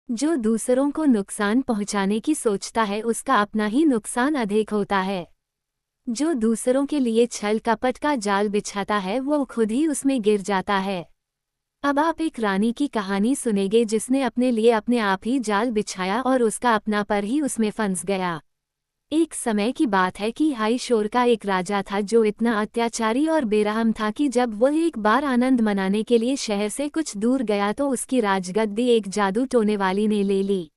जो दूसरों को नुकसान पहुंचाने की सोचता है उसका अपना ही नुकसान अधिक होता है। जो दूसरों के लिए छल कपट का जाल बिछाता है वो खुद ही उसमें गिर जाता है। अब आप एक रानी की कहानी सुनेंगे जिसने अपने लिए अपने आप ही जाल बिछाया और उसका अपना पर ही उसमें फंस गया। एक समय की बात है कि हाई शोर का एक राजा था जो इतना अत्याचारी और बेरहम था कि जब वह एक बार आनंद मनाने के लिए शहर से कुछ दूर गया तो उसकी राजगद्दी एक जादू टोने वाली ने ले ली।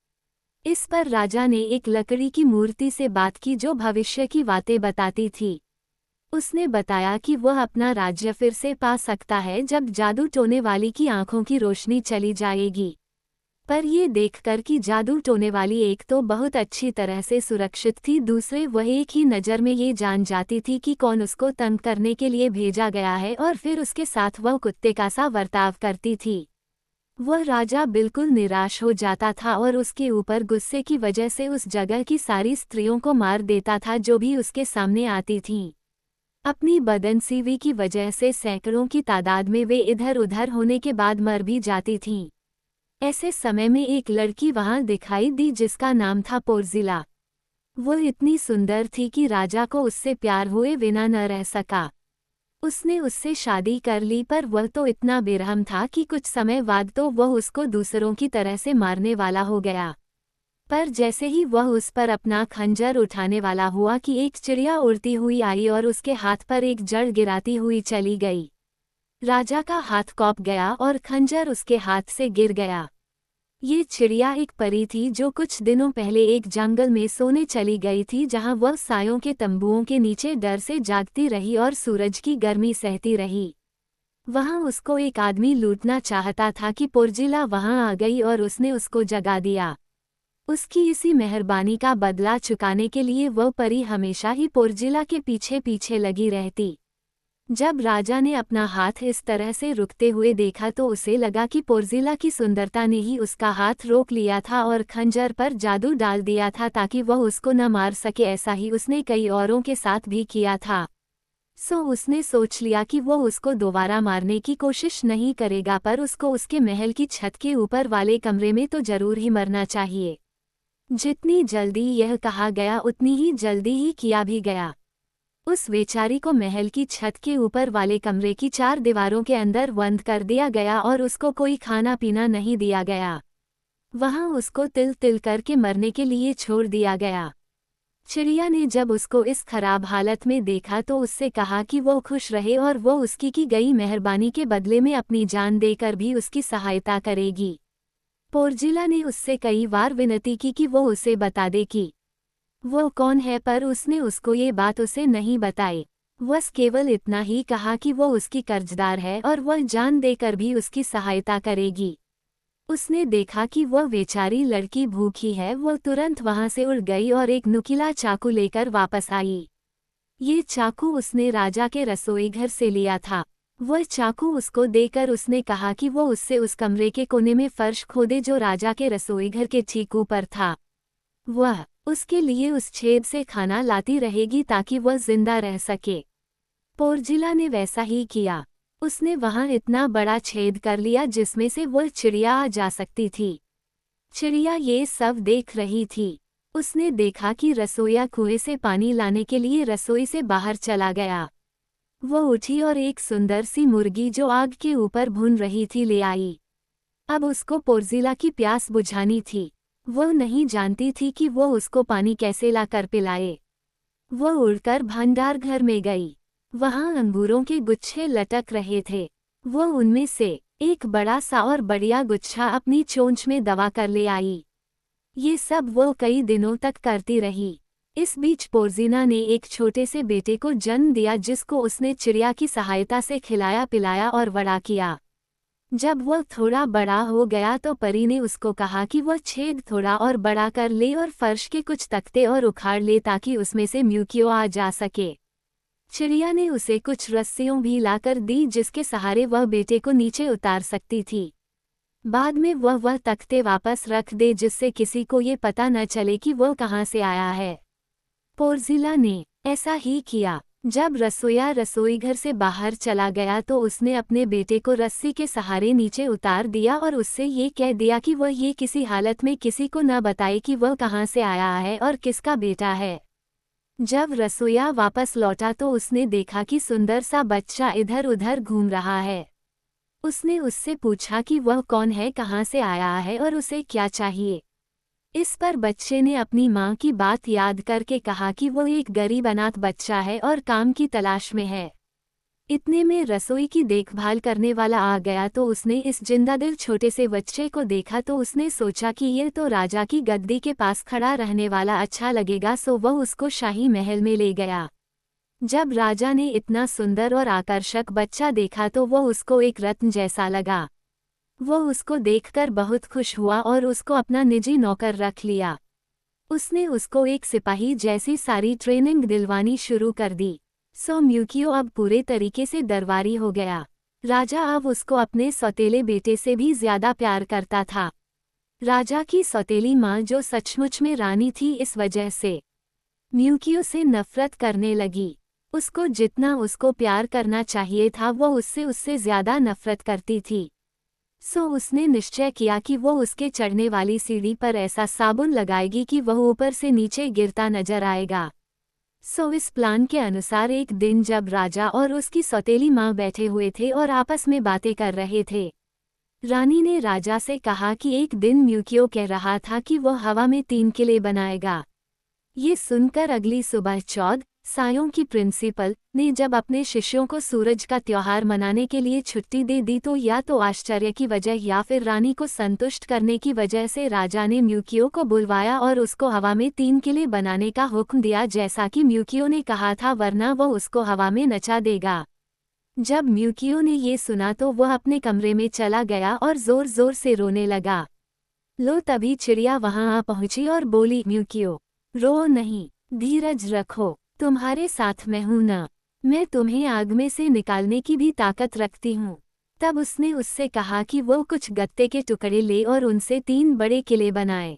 इस पर राजा ने एक लकड़ी की मूर्ति से बात की जो भविष्य की बातें बताती थी। उसने बताया कि वह अपना राज्य फिर से पा सकता है जब जादू टोने वाली की आंखों की रोशनी चली जाएगी। पर ये देखकर कि जादू टोने वाली एक तो बहुत अच्छी तरह से सुरक्षित थी, दूसरे वह एक ही नज़र में ये जान जाती थी कि कौन उसको तंग करने के लिए भेजा गया है और फिर उसके साथ वह कुत्ते का सा बर्ताव करती थी। वह राजा बिल्कुल निराश हो जाता था और उसके ऊपर गुस्से की वजह से उस जगह की सारी स्त्रियों को मार देता था जो भी उसके सामने आती थीं। अपनी बदनसीबी की वजह से सैकड़ों की तादाद में वे इधर उधर होने के बाद मर भी जाती थीं। ऐसे समय में एक लड़की वहां दिखाई दी जिसका नाम था पोर्जिला। वह इतनी सुंदर थी कि राजा को उससे प्यार हुए बिना न रह सका। उसने उससे शादी कर ली पर वह तो इतना बेरहम था कि कुछ समय बाद तो वह उसको दूसरों की तरह से मारने वाला हो गया। पर जैसे ही वह उस पर अपना खंजर उठाने वाला हुआ कि एक चिड़िया उड़ती हुई आई और उसके हाथ पर एक जड़ गिराती हुई चली गई। राजा का हाथ कॉप गया और खंजर उसके हाथ से गिर गया। ये चिड़िया एक परी थी जो कुछ दिनों पहले एक जंगल में सोने चली गई थी जहां वह सायों के तंबुओं के नीचे डर से जागती रही और सूरज की गर्मी सहती रही। वहां उसको एक आदमी लूटना चाहता था कि पोर्जिला वहां आ गई और उसने उसको जगा दिया। उसकी इसी मेहरबानी का बदला चुकाने के लिए वह परी हमेशा ही पोर्जिला के पीछे पीछे लगी रहती। जब राजा ने अपना हाथ इस तरह से रुकते हुए देखा तो उसे लगा कि पोर्जिला की सुंदरता ने ही उसका हाथ रोक लिया था और खंजर पर जादू डाल दिया था ताकि वह उसको न मार सके। ऐसा ही उसने कई औरों के साथ भी किया था। सो उसने सोच लिया कि वो उसको दोबारा मारने की कोशिश नहीं करेगा पर उसको उसके महल की छत के ऊपर वाले कमरे में तो जरूर ही मरना चाहिए। जितनी जल्दी यह कहा गया उतनी ही जल्दी ही किया भी गया। उस बेचारी को महल की छत के ऊपर वाले कमरे की 4 दीवारों के अंदर बंद कर दिया गया और उसको कोई खाना पीना नहीं दिया गया। वहां उसको तिल तिल करके मरने के लिए छोड़ दिया गया। चिड़िया ने जब उसको इस खराब हालत में देखा तो उससे कहा कि वो खुश रहे और वो उसकी की गई मेहरबानी के बदले में अपनी जान देकर भी उसकी सहायता करेगी। पोर्जिला ने उससे कई बार विनती की कि वो उसे बता दे कि वो कौन है पर उसने उसको ये बात उसे नहीं बताई। बस केवल इतना ही कहा कि वो उसकी कर्जदार है और वह जान देकर भी उसकी सहायता करेगी। उसने देखा कि वह बेचारी लड़की भूखी है, वह तुरंत वहां से उड़ गई और एक नुकीला चाकू लेकर वापस आई। ये चाकू उसने राजा के रसोई घर से लिया था। वह चाकू उसको देकर उसने कहा कि वो उससे उस कमरे के कोने में फर्श खोदे जो राजा के रसोई घर के ठीक ऊपर था। वह उसके लिए उस छेद से खाना लाती रहेगी ताकि वह जिंदा रह सके। पोर्जिला ने वैसा ही किया। उसने वहां इतना बड़ा छेद कर लिया जिसमें से वह चिड़िया आ जा सकती थी। चिड़िया ये सब देख रही थी। उसने देखा कि रसोइया कुएं से पानी लाने के लिए रसोई से बाहर चला गया। वह उठी और एक सुंदर सी मुर्गी जो आग के ऊपर भून रही थी ले आई। अब उसको पोर्जिला की प्यास बुझानी थी। वह नहीं जानती थी कि वो उसको पानी कैसे लाकर पिलाए। वह उड़कर भंडार घर में गई। वहां अंगूरों के गुच्छे लटक रहे थे। वह उनमें से एक बड़ा सा और बढ़िया गुच्छा अपनी चोंच में दबा कर ले आई। ये सब वो कई दिनों तक करती रही। इस बीच पोर्जिना ने एक छोटे से बेटे को जन्म दिया जिसको उसने चिड़िया की सहायता से खिलाया पिलाया और बड़ा किया। जब वह थोड़ा बड़ा हो गया तो परी ने उसको कहा कि वह छेद थोड़ा और बड़ा कर ले और फर्श के कुछ तख्ते और उखाड़ ले ताकि उसमें से म्यूकियो आ जा सके। चिड़िया ने उसे कुछ रस्सियों भी लाकर दी जिसके सहारे वह बेटे को नीचे उतार सकती थी। बाद में वह तख्ते वापस रख दे जिससे किसी को ये पता न चले कि वह कहाँ से आया है। पोर्जिला ने ऐसा ही किया। जब रसोइया रसोईघर से बाहर चला गया तो उसने अपने बेटे को रस्सी के सहारे नीचे उतार दिया और उससे ये कह दिया कि वह ये किसी हालत में किसी को न बताए कि वह कहाँ से आया है और किसका बेटा है। जब रसोइया वापस लौटा तो उसने देखा कि सुंदर सा बच्चा इधर उधर घूम रहा है। उसने उससे पूछा कि वह कौन है, कहाँ से आया है और उसे क्या चाहिए। इस पर बच्चे ने अपनी माँ की बात याद करके कहा कि वो एक गरीब अनाथ बच्चा है और काम की तलाश में है। इतने में रसोई की देखभाल करने वाला आ गया तो उसने इस जिंदादिल छोटे से बच्चे को देखा तो उसने सोचा कि ये तो राजा की गद्दी के पास खड़ा रहने वाला अच्छा लगेगा, सो वह उसको शाही महल में ले गया। जब राजा ने इतना सुंदर और आकर्षक बच्चा देखा तो वह उसको एक रत्न जैसा लगा। वह उसको देखकर बहुत खुश हुआ और उसको अपना निजी नौकर रख लिया। उसने उसको एक सिपाही जैसी सारी ट्रेनिंग दिलवानी शुरू कर दी। सो म्यूकियो अब पूरे तरीके से दरबारी हो गया। राजा अब उसको अपने सौतेले बेटे से भी ज्यादा प्यार करता था। राजा की सौतेली माँ, जो सचमुच में रानी थी, इस वजह से म्यूकियो से नफरत करने लगी। उसको जितना उसको प्यार करना चाहिए था वो उससे ज्यादा नफरत करती थी। सो उसने निश्चय किया कि वो उसके चढ़ने वाली सीढ़ी पर ऐसा साबुन लगाएगी कि वह ऊपर से नीचे गिरता नजर आएगा। सो इस प्लान के अनुसार एक दिन जब राजा और उसकी सौतेली माँ बैठे हुए थे और आपस में बातें कर रहे थे, रानी ने राजा से कहा कि एक दिन म्यूकियो कह रहा था कि वह हवा में 3 किले बनाएगा। ये सुनकर अगली सुबह चौद सायों की प्रिंसिपल ने जब अपने शिष्यों को सूरज का त्योहार मनाने के लिए छुट्टी दे दी तो या तो आश्चर्य की वजह या फिर रानी को संतुष्ट करने की वजह से राजा ने म्यूकियो को बुलवाया और उसको हवा में 3 किले बनाने का हुक्म दिया, जैसा कि म्यूकियो ने कहा था, वरना वह उसको हवा में नचा देगा। जब म्यूकियो ने ये सुना तो वह अपने कमरे में चला गया और जोर जोर से रोने लगा। लो तभी चिड़िया वहां आ पहुंची और बोली, म्यूकियो रो नहीं, धीरज रखो, तुम्हारे साथ मैं हूं ना, मैं तुम्हें आग में से निकालने की भी ताकत रखती हूँ। तब उसने उससे कहा कि वो कुछ गत्ते के टुकड़े ले और उनसे 3 बड़े किले बनाए।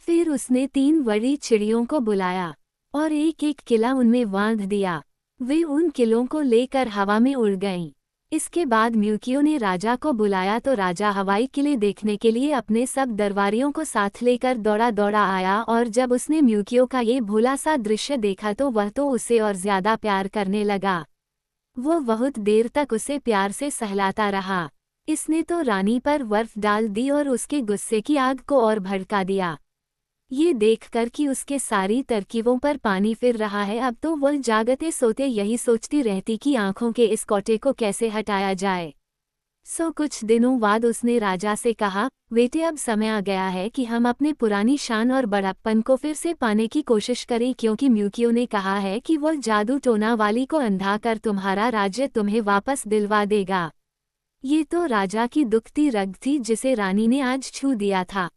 फिर उसने 3 बड़ी चिड़ियों को बुलाया और एक एक किला उनमें बांध दिया। वे उन किलों को लेकर हवा में उड़ गईं। इसके बाद म्यूकियो ने राजा को बुलाया तो राजा हवाई किले देखने के लिए अपने सब दरबारियों को साथ लेकर दौड़ा दौड़ा आया और जब उसने म्यूकियो का ये भोला सा दृश्य देखा तो वह तो उसे और ज्यादा प्यार करने लगा। वो बहुत देर तक उसे प्यार से सहलाता रहा। इसने तो रानी पर बर्फ डाल दी और उसके गुस्से की आग को और भड़का दिया। ये देखकर कि उसके सारी तरकीबों पर पानी फिर रहा है, अब तो वह जागते सोते यही सोचती रहती कि आंखों के इस कोटे को कैसे हटाया जाए। सो कुछ दिनों बाद उसने राजा से कहा, बेटे अब समय आ गया है कि हम अपने पुरानी शान और बड़प्पन को फिर से पाने की कोशिश करें, क्योंकि म्यूकियो ने कहा है कि वह जादू टोना वाली को अंधा कर तुम्हारा राज्य तुम्हें वापस दिलवा देगा। ये तो राजा की दुखती रग थी जिसे रानी ने आज छू दिया था।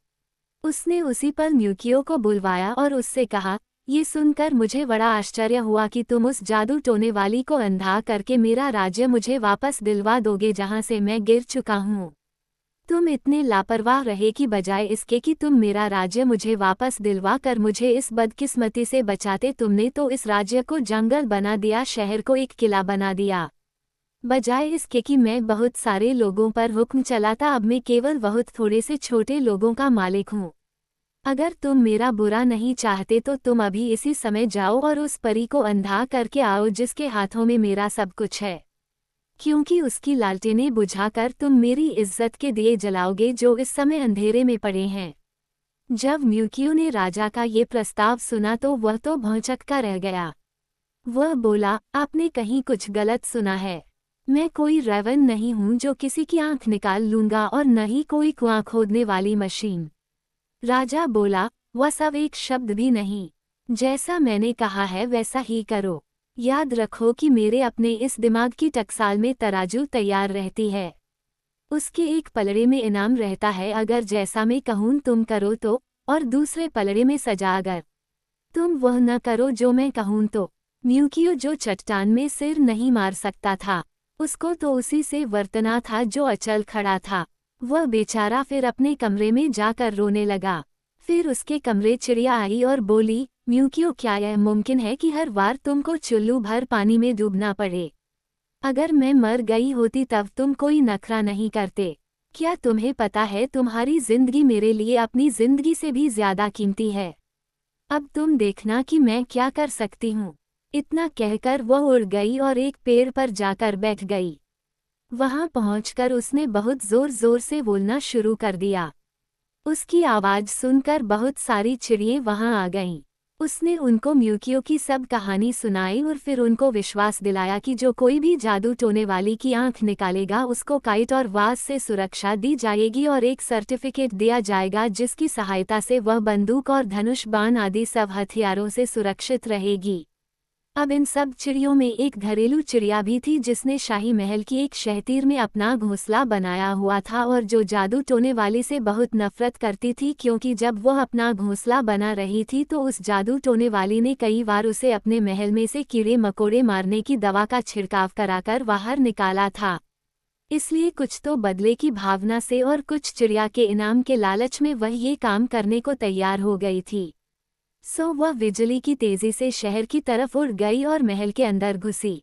उसने उसी पर म्यूकियो को बुलवाया और उससे कहा, ये सुनकर मुझे बड़ा आश्चर्य हुआ कि तुम उस जादू टोने वाली को अंधा करके मेरा राज्य मुझे वापस दिलवा दोगे जहां से मैं गिर चुका हूँ। तुम इतने लापरवाह रहे कि बजाय इसके कि तुम मेरा राज्य मुझे वापस दिलवा कर मुझे इस बदकिस्मती से बचाते, तुमने तो इस राज्य को जंगल बना दिया, शहर को एक किला बना दिया। बजाय इसके कि मैं बहुत सारे लोगों पर हुक्म चलाता, अब मैं केवल बहुत थोड़े से छोटे लोगों का मालिक हूँ। अगर तुम मेरा बुरा नहीं चाहते तो तुम अभी इसी समय जाओ और उस परी को अंधा करके आओ जिसके हाथों में मेरा सब कुछ है, क्योंकि उसकी लालटेनें बुझाकर तुम मेरी इज्जत के दिए जलाओगे जो इस समय अंधेरे में पड़े हैं। जब म्यूकियो ने राजा का ये प्रस्ताव सुना तो वह तो भौंचक्का रह गया। वह बोला, आपने कहीं कुछ गलत सुना है। मैं कोई रेवन नहीं हूं जो किसी की आंख निकाल लूंगा और न ही कोई कुआं खोदने वाली मशीन। राजा बोला, वह सब एक शब्द भी नहीं। जैसा मैंने कहा है वैसा ही करो। याद रखो कि मेरे अपने इस दिमाग की टकसाल में तराजू तैयार रहती है। उसके एक पलड़े में इनाम रहता है अगर जैसा मैं कहूँ तुम करो तो, और दूसरे पलड़े में सजा अगर तुम वह न करो जो मैं कहूँ तो। म्यूकियो जो चट्टान में सिर नहीं मार सकता था, उसको तो उसी से वर्तना था जो अचल खड़ा था। वह बेचारा फिर अपने कमरे में जाकर रोने लगा। फिर उसके कमरे चिड़िया आई और बोली, म्यूकियो, क्या यह मुमकिन है कि हर बार तुमको चुल्लू भर पानी में डूबना पड़े? अगर मैं मर गई होती तब तुम कोई नखरा नहीं करते। क्या तुम्हें पता है तुम्हारी जिंदगी मेरे लिए अपनी जिंदगी से भी ज्यादा कीमती है। अब तुम देखना कि मैं क्या कर सकती हूँ। इतना कहकर वह उड़ गई और एक पेड़ पर जाकर बैठ गई। वहां पहुंचकर उसने बहुत जोर जोर से बोलना शुरू कर दिया। उसकी आवाज सुनकर बहुत सारी चिड़ियाँ वहां आ गईं। उसने उनको म्यूकियो की सब कहानी सुनाई और फिर उनको विश्वास दिलाया कि जो कोई भी जादू टोने वाली की आंख निकालेगा उसको काइट और वाज से सुरक्षा दी जाएगी और एक सर्टिफिकेट दिया जाएगा जिसकी सहायता से वह बंदूक और धनुष बाण आदि सब हथियारों से सुरक्षित रहेगी। अब इन सब चिड़ियों में एक घरेलू चिड़िया भी थी जिसने शाही महल की एक शहतीर में अपना घोंसला बनाया हुआ था और जो जादू टोने वाली से बहुत नफरत करती थी, क्योंकि जब वह अपना घोंसला बना रही थी तो उस जादू टोने वाली ने कई बार उसे अपने महल में से कीड़े मकोड़े मारने की दवा का छिड़काव कराकर बाहर निकाला था। इसलिए कुछ तो बदले की भावना से और कुछ चिड़िया के इनाम के लालच में वह ये काम करने को तैयार हो गई थी। वह बिजली की तेजी से शहर की तरफ उड़ गई और महल के अंदर घुसी।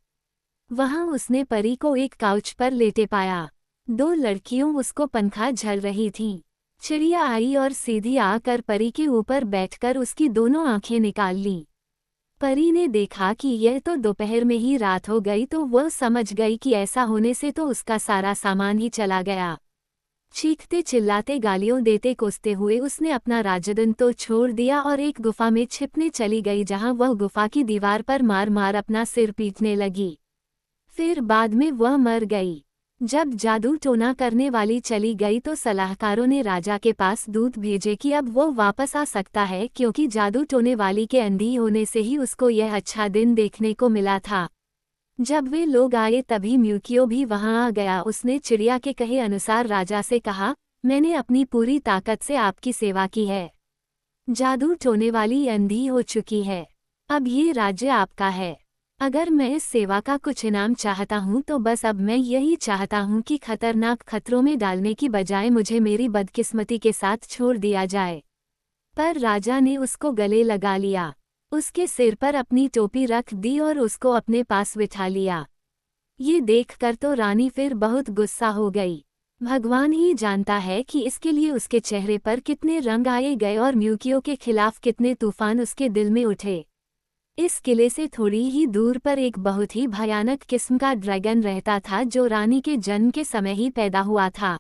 वहां उसने परी को एक काउच पर लेटे पाया। 2 लड़कियों उसको पंखा झल रही थीं। चिड़िया आई और सीधी आकर परी के ऊपर बैठकर उसकी दोनों आंखें निकाल लीं। परी ने देखा कि यह तो दोपहर में ही रात हो गई तो वह समझ गई कि ऐसा होने से तो उसका सारा सामान ही चला गया। चीखते चिल्लाते गालियों देते कोसते हुए उसने अपना राजदन तो छोड़ दिया और एक गुफा में छिपने चली गई, जहां वह गुफा की दीवार पर मार मार अपना सिर पीटने लगी। फिर बाद में वह मर गई। जब जादू टोना करने वाली चली गई तो सलाहकारों ने राजा के पास दूत भेजे कि अब वो वापस आ सकता है, क्योंकि जादू टोने वाली के अंधी होने से ही उसको यह अच्छा दिन देखने को मिला था। जब वे लोग आए तभी म्यूकियो भी वहां आ गया। उसने चिड़िया के कहे अनुसार राजा से कहा, मैंने अपनी पूरी ताकत से आपकी सेवा की है। जादू टोने वाली अंधी हो चुकी है। अब ये राज्य आपका है। अगर मैं इस सेवा का कुछ इनाम चाहता हूँ तो बस अब मैं यही चाहता हूँ कि खतरनाक खतरों में डालने की बजाय मुझे मेरी बदकिस्मती के साथ छोड़ दिया जाए। पर राजा ने उसको गले लगा लिया, उसके सिर पर अपनी टोपी रख दी और उसको अपने पास बिठा लिया। ये देखकर तो रानी फिर बहुत गुस्सा हो गई। भगवान ही जानता है कि इसके लिए उसके चेहरे पर कितने रंग आए गए और म्यूकियो के खिलाफ कितने तूफान उसके दिल में उठे। इस किले से थोड़ी ही दूर पर एक बहुत ही भयानक किस्म का ड्रैगन रहता था जो रानी के जन्म के समय ही पैदा हुआ था।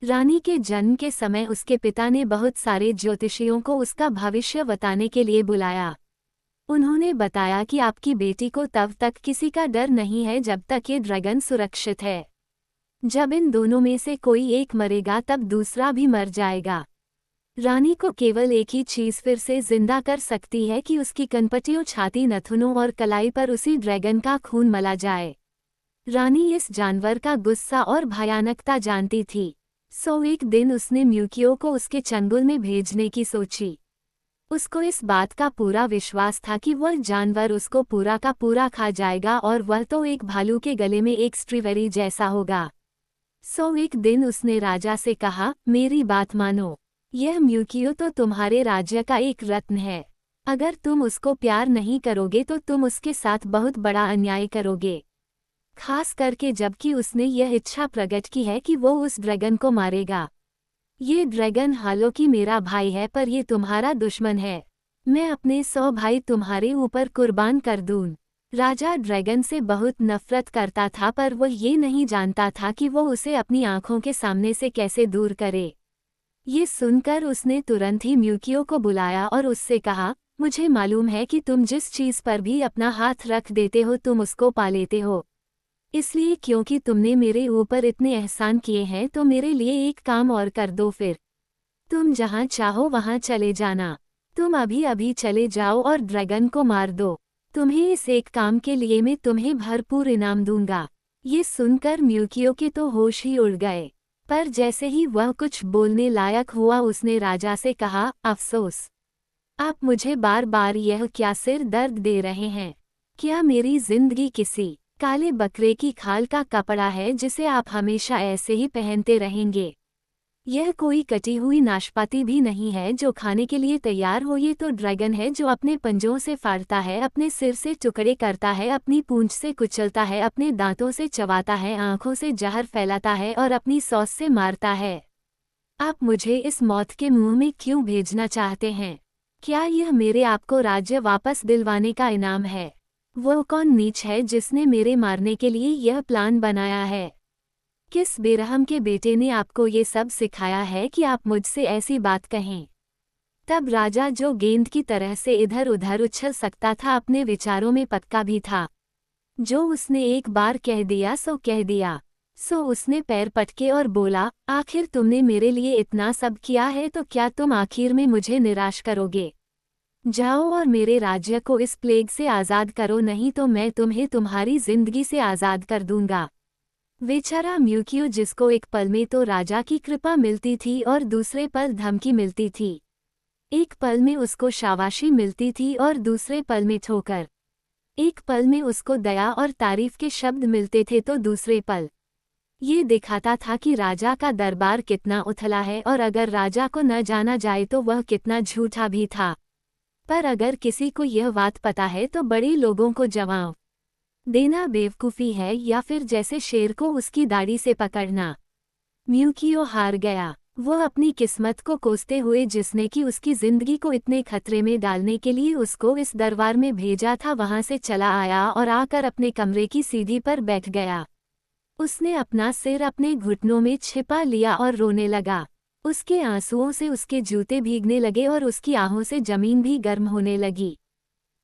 रानी के जन्म के समय उसके पिता ने बहुत सारे ज्योतिषियों को उसका भविष्य बताने के लिए बुलाया। उन्होंने बताया कि आपकी बेटी को तब तक किसी का डर नहीं है जब तक ये ड्रैगन सुरक्षित है। जब इन दोनों में से कोई एक मरेगा तब दूसरा भी मर जाएगा। रानी को केवल एक ही चीज फिर से जिंदा कर सकती है कि उसकी कनपटियों, छाती, नथुनों और कलाई पर उसी ड्रैगन का खून मला जाए। रानी इस जानवर का गुस्सा और भयानकता जानती थी। एक दिन उसने म्यूकियो को उसके चंगुल में भेजने की सोची। उसको इस बात का पूरा विश्वास था कि वह जानवर उसको पूरा का पूरा खा जाएगा और वह तो एक भालू के गले में एक स्ट्रॉबेरी जैसा होगा। एक दिन उसने राजा से कहा, मेरी बात मानो, यह म्यूकियो तो तुम्हारे राज्य का एक रत्न है। अगर तुम उसको प्यार नहीं करोगे तो तुम उसके साथ बहुत बड़ा अन्याय करोगे, खास करके जबकि उसने यह इच्छा प्रकट की है कि वो उस ड्रैगन को मारेगा। ये ड्रैगन हालांकि मेरा भाई है पर ये तुम्हारा दुश्मन है। मैं अपने 100 भाई तुम्हारे ऊपर कुर्बान कर दूं। राजा ड्रैगन से बहुत नफरत करता था पर वह ये नहीं जानता था कि वो उसे अपनी आंखों के सामने से कैसे दूर करे। ये सुनकर उसने तुरंत ही म्यूकियो को बुलाया और उससे कहा, मुझे मालूम है कि तुम जिस चीज पर भी अपना हाथ रख देते हो तुम उसको पा लेते हो। इसलिए क्योंकि तुमने मेरे ऊपर इतने एहसान किए हैं तो मेरे लिए एक काम और कर दो, फिर तुम जहां चाहो वहां चले जाना। तुम अभी अभी चले जाओ और ड्रैगन को मार दो। तुम्हें इस एक काम के लिए मैं तुम्हें भरपूर इनाम दूंगा। ये सुनकर म्यूकियो के तो होश ही उड़ गए, पर जैसे ही वह कुछ बोलने लायक हुआ उसने राजा से कहा, अफसोस, आप मुझे बार बार यह क्या सिर दर्द दे रहे हैं? क्या मेरी जिंदगी किसी काले बकरे की खाल का कपड़ा है जिसे आप हमेशा ऐसे ही पहनते रहेंगे? यह कोई कटी हुई नाशपाती भी नहीं है जो खाने के लिए तैयार हो, ये तो ड्रैगन है जो अपने पंजों से फाड़ता है, अपने सिर से टुकड़े करता है, अपनी पूंछ से कुचलता है, अपने दांतों से चबाता है, आंखों से जहर फैलाता है और अपनी सॉस से मारता है। आप मुझे इस मौत के मुंह में क्यों भेजना चाहते हैं? क्या यह मेरे आपको राज्य वापस दिलवाने का इनाम है? वो कौन नीच है जिसने मेरे मारने के लिए यह प्लान बनाया है? किस बेरहम के बेटे ने आपको ये सब सिखाया है कि आप मुझसे ऐसी बात कहें? तब राजा, जो गेंद की तरह से इधर उधर उछल सकता था, अपने विचारों में पक्का भी था। जो उसने एक बार कह दिया सो कह दिया। सो उसने पैर पटके और बोला, आखिर तुमने मेरे लिए इतना सब किया है तो क्या तुम आखिर में मुझे निराश करोगे? जाओ और मेरे राज्य को इस प्लेग से आज़ाद करो, नहीं तो मैं तुम्हें तुम्हारी जिंदगी से आज़ाद कर दूंगा। बेचारा म्यूकियो, जिसको एक पल में तो राजा की कृपा मिलती थी और दूसरे पल धमकी मिलती थी। एक पल में उसको शाबाशी मिलती थी और दूसरे पल में ठोकर। एक पल में उसको दया और तारीफ के शब्द मिलते थे तो दूसरे पल ये दिखाता था कि राजा का दरबार कितना उथला है और अगर राजा को न जाना जाए तो वह कितना झूठा भी था। पर अगर किसी को यह बात पता है तो बड़े लोगों को जवाब देना बेवकूफ़ी है, या फिर जैसे शेर को उसकी दाढ़ी से पकड़ना। म्यूकियो हार गया। वह अपनी किस्मत को कोसते हुए, जिसने कि उसकी जिंदगी को इतने खतरे में डालने के लिए उसको इस दरबार में भेजा था, वहां से चला आया और आकर अपने कमरे की सीढ़ी पर बैठ गया। उसने अपना सिर अपने घुटनों में छिपा लिया और रोने लगा। उसके आंसुओं से उसके जूते भीगने लगे और उसकी आहों से जमीन भी गर्म होने लगी।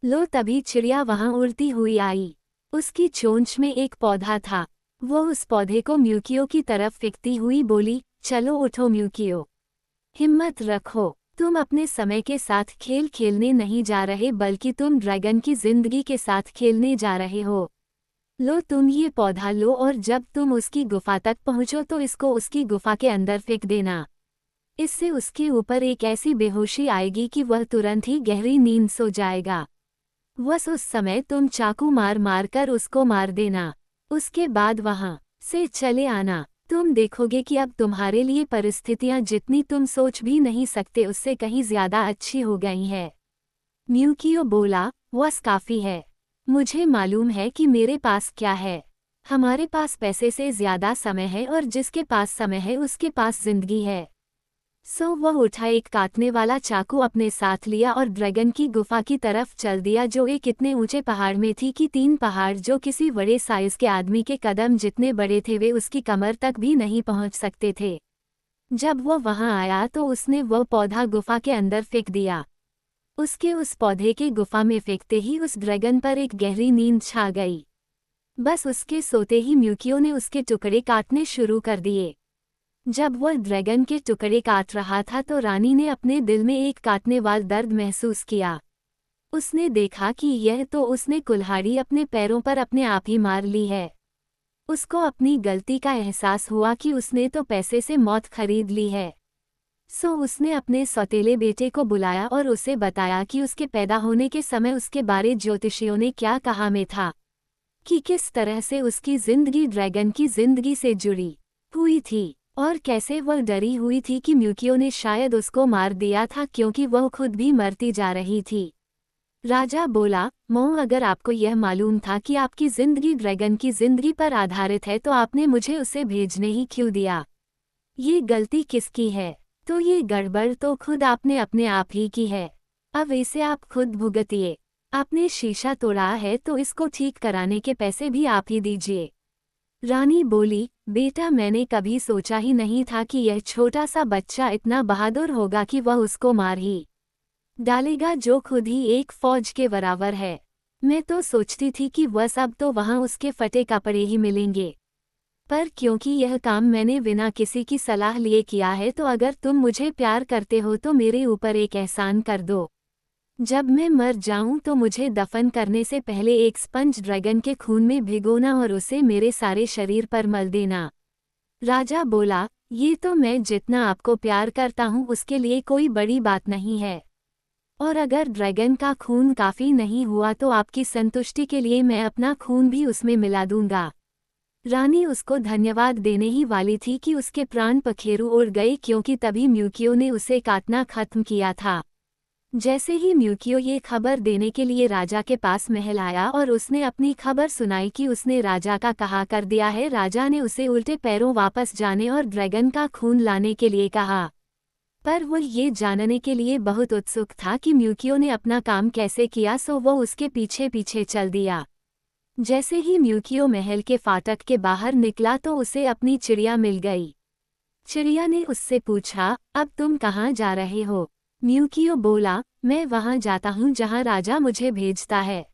लो, तभी चिड़िया वहां उड़ती हुई आई। उसकी चोंच में एक पौधा था। वो उस पौधे को म्यूकियो की तरफ फेंकती हुई बोली, चलो उठो म्यूकियो, हिम्मत रखो। तुम अपने समय के साथ खेल खेलने नहीं जा रहे, बल्कि तुम ड्रैगन की जिंदगी के साथ खेलने जा रहे हो। लो, तुम ये पौधा लो और जब तुम उसकी गुफा तक पहुंचो तो इसको उसकी गुफा के अंदर फेंक देना। इससे उसके ऊपर एक ऐसी बेहोशी आएगी कि वह तुरंत ही गहरी नींद सो जाएगा। बस उस समय तुम चाकू मार मार कर उसको मार देना। उसके बाद वहां से चले आना। तुम देखोगे कि अब तुम्हारे लिए परिस्थितियां जितनी तुम सोच भी नहीं सकते उससे कहीं ज्यादा अच्छी हो गई है। म्यूकियो बोला, बस काफी है। मुझे मालूम है कि मेरे पास क्या है। हमारे पास पैसे से ज्यादा समय है और जिसके पास समय है उसके पास जिंदगी है। सो वह उठा, एक काटने वाला चाकू अपने साथ लिया और ड्रैगन की गुफा की तरफ चल दिया, जो एक इतने ऊंचे पहाड़ में थी कि 3 पहाड़ जो किसी बड़े साइज के आदमी के कदम जितने बड़े थे वे उसकी कमर तक भी नहीं पहुंच सकते थे। जब वह वहां आया तो उसने वह पौधा गुफा के अंदर फेंक दिया। उसके उस पौधे के गुफा में फेंकते ही उस ड्रैगन पर एक गहरी नींद छा गई। बस उसके सोते ही म्यूकियो ने उसके टुकड़े काटने शुरू कर दिए। जब वह ड्रैगन के टुकड़े काट रहा था तो रानी ने अपने दिल में एक काटने वाला दर्द महसूस किया। उसने देखा कि यह तो उसने कुल्हाड़ी अपने पैरों पर अपने आप ही मार ली है। उसको अपनी गलती का एहसास हुआ कि उसने तो पैसे से मौत खरीद ली है। सो उसने अपने सौतेले बेटे को बुलाया और उसे बताया कि उसके पैदा होने के समय उसके बारे ज्योतिषियों ने क्या कहा में था, कि किस तरह से उसकी जिंदगी ड्रैगन की जिंदगी से जुड़ी हुई थी और कैसे वह डरी हुई थी कि म्यूकियो ने शायद उसको मार दिया था, क्योंकि वह खुद भी मरती जा रही थी। राजा बोला, मोह, अगर आपको यह मालूम था कि आपकी जिंदगी ड्रैगन की जिंदगी पर आधारित है तो आपने मुझे उसे भेजने ही क्यों दिया? ये गलती किसकी है? तो ये गड़बड़ तो खुद आपने अपने आप ही की है। अब इसे आप खुद भुगतिए। आपने शीशा तोड़ा है तो इसको ठीक कराने के पैसे भी आप ही दीजिए। रानी बोली, बेटा, मैंने कभी सोचा ही नहीं था कि यह छोटा सा बच्चा इतना बहादुर होगा कि वह उसको मार ही डालेगा, जो खुद ही एक फौज के बराबर है। मैं तो सोचती थी कि वह सब तो वहां उसके फटे कपड़े ही मिलेंगे, पर क्योंकि यह काम मैंने बिना किसी की सलाह लिए किया है, तो अगर तुम मुझे प्यार करते हो तो मेरे ऊपर एक एहसान कर दो। जब मैं मर जाऊं तो मुझे दफन करने से पहले एक स्पंज ड्रैगन के खून में भिगोना और उसे मेरे सारे शरीर पर मल देना। राजा बोला, ये तो मैं जितना आपको प्यार करता हूं उसके लिए कोई बड़ी बात नहीं है, और अगर ड्रैगन का खून काफी नहीं हुआ तो आपकी संतुष्टि के लिए मैं अपना खून भी उसमें मिला दूंगा। रानी उसको धन्यवाद देने ही वाली थी कि उसके प्राण पखेरु उड़ गए, क्योंकि तभी म्यूकियो ने उसे काटना खत्म किया था। जैसे ही म्यूकियो ये खबर देने के लिए राजा के पास महल आया और उसने अपनी खबर सुनाई कि उसने राजा का कहा कर दिया है, राजा ने उसे उल्टे पैरों वापस जाने और ड्रैगन का खून लाने के लिए कहा। पर वो ये जानने के लिए बहुत उत्सुक था कि म्यूकियो ने अपना काम कैसे किया, सो वो उसके पीछे पीछे चल दिया। जैसे ही म्यूकियो महल के फाटक के बाहर निकला तो उसे अपनी चिड़िया मिल गई। चिड़िया ने उससे पूछा, अब तुम कहाँ जा रहे हो? म्यूकियो बोला, मैं वहाँ जाता हूँ जहाँ राजा मुझे भेजता है।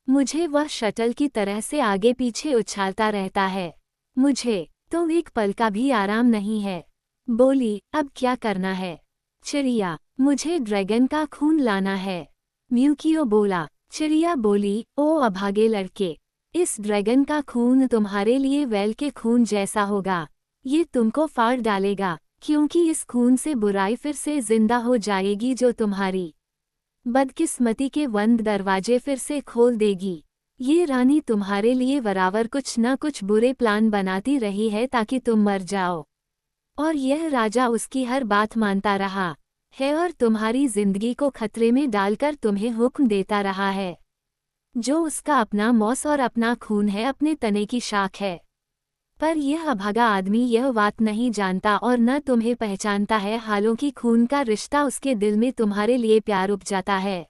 मुझे वह शटल की तरह से आगे पीछे उछालता रहता है। मुझे तो एक पल का भी आराम नहीं है। बोली, अब क्या करना है? चिड़िया, मुझे ड्रैगन का खून लाना है। म्यूकियो बोला। चिड़िया बोली, ओ अभागे लड़के, इस ड्रैगन का खून तुम्हारे लिए वैल के खून जैसा होगा। ये तुमको फाड़ डालेगा, क्योंकि इस खून से बुराई फिर से जिंदा हो जाएगी जो तुम्हारी बदकिस्मती के बंद दरवाजे फिर से खोल देगी। ये रानी तुम्हारे लिए बराबर कुछ न कुछ बुरे प्लान बनाती रही है ताकि तुम मर जाओ, और यह राजा उसकी हर बात मानता रहा है और तुम्हारी जिंदगी को खतरे में डालकर तुम्हें हुक्म देता रहा है। जो उसका अपना मौस और अपना खून है, अपने तने की शाख है। पर यह अभागा आदमी यह बात नहीं जानता और न तुम्हें पहचानता है, हालांकि खून का रिश्ता उसके दिल में तुम्हारे लिए प्यार उपजाता है।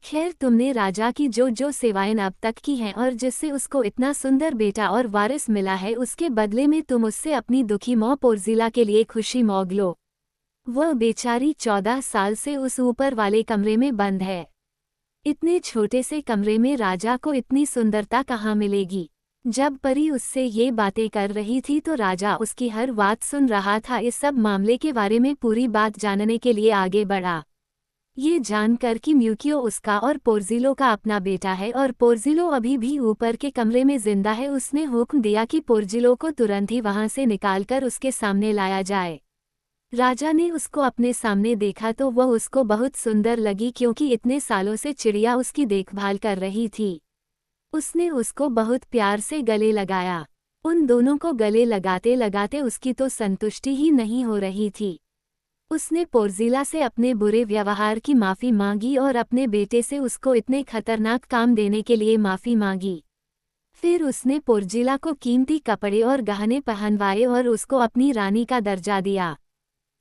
खैर, तुमने राजा की जो जो सेवाएं अब तक की हैं और जिससे उसको इतना सुंदर बेटा और वारिस मिला है, उसके बदले में तुम उससे अपनी दुखी माँ पोर्जिला के लिए खुशी मौग लो। वह बेचारी 14 साल से उस ऊपर वाले कमरे में बंद है। इतने छोटे से कमरे में राजा को इतनी सुंदरता कहाँ मिलेगी? जब परी उससे ये बातें कर रही थी तो राजा उसकी हर बात सुन रहा था। इस सब मामले के बारे में पूरी बात जानने के लिए आगे बढ़ा। ये जानकर कि म्यूकियो उसका और पोर्जिलो का अपना बेटा है और पोर्जिलो अभी भी ऊपर के कमरे में जिंदा है, उसने हुक्म दिया कि पोर्जिलो को तुरंत ही वहां से निकालकर उसके सामने लाया जाए। राजा ने उसको अपने सामने देखा तो वह उसको बहुत सुंदर लगी, क्योंकि इतने सालों से चिड़िया उसकी देखभाल कर रही थी। उसने उसको बहुत प्यार से गले लगाया। उन दोनों को गले लगाते लगाते उसकी तो संतुष्टि ही नहीं हो रही थी। उसने पोर्जिला से अपने बुरे व्यवहार की माफ़ी मांगी और अपने बेटे से उसको इतने खतरनाक काम देने के लिए माफ़ी मांगी। फिर उसने पोर्जिला को कीमती कपड़े और गहने पहनवाए और उसको अपनी रानी का दर्जा दिया।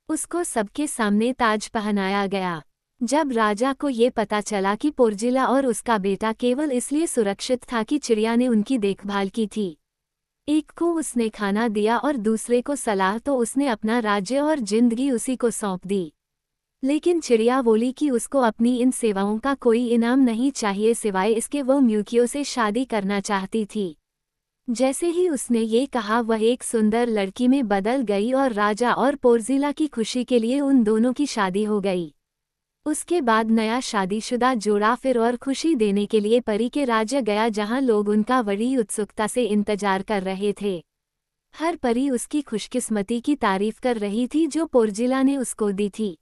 उसको सबके सामने ताज पहनाया गया। जब राजा को ये पता चला कि पोर्जिला और उसका बेटा केवल इसलिए सुरक्षित था कि चिड़िया ने उनकी देखभाल की थी, एक को उसने खाना दिया और दूसरे को सलाह, तो उसने अपना राज्य और जिंदगी उसी को सौंप दी। लेकिन चिड़िया बोली कि उसको अपनी इन सेवाओं का कोई इनाम नहीं चाहिए, सिवाय इसके वो म्यूकियो से शादी करना चाहती थी। जैसे ही उसने ये कहा, वह एक सुंदर लड़की में बदल गई और राजा और पोर्जिला की खुशी के लिए उन दोनों की शादी हो गई। उसके बाद नया शादीशुदा जोड़ा फिर और खुशी देने के लिए परी के राज्य गया, जहां लोग उनका बड़ी उत्सुकता से इंतजार कर रहे थे। हर परी उसकी खुशकिस्मती की तारीफ कर रही थी जो पोर्जिला ने उसको दी थी,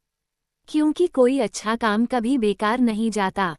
क्योंकि कोई अच्छा काम कभी बेकार नहीं जाता।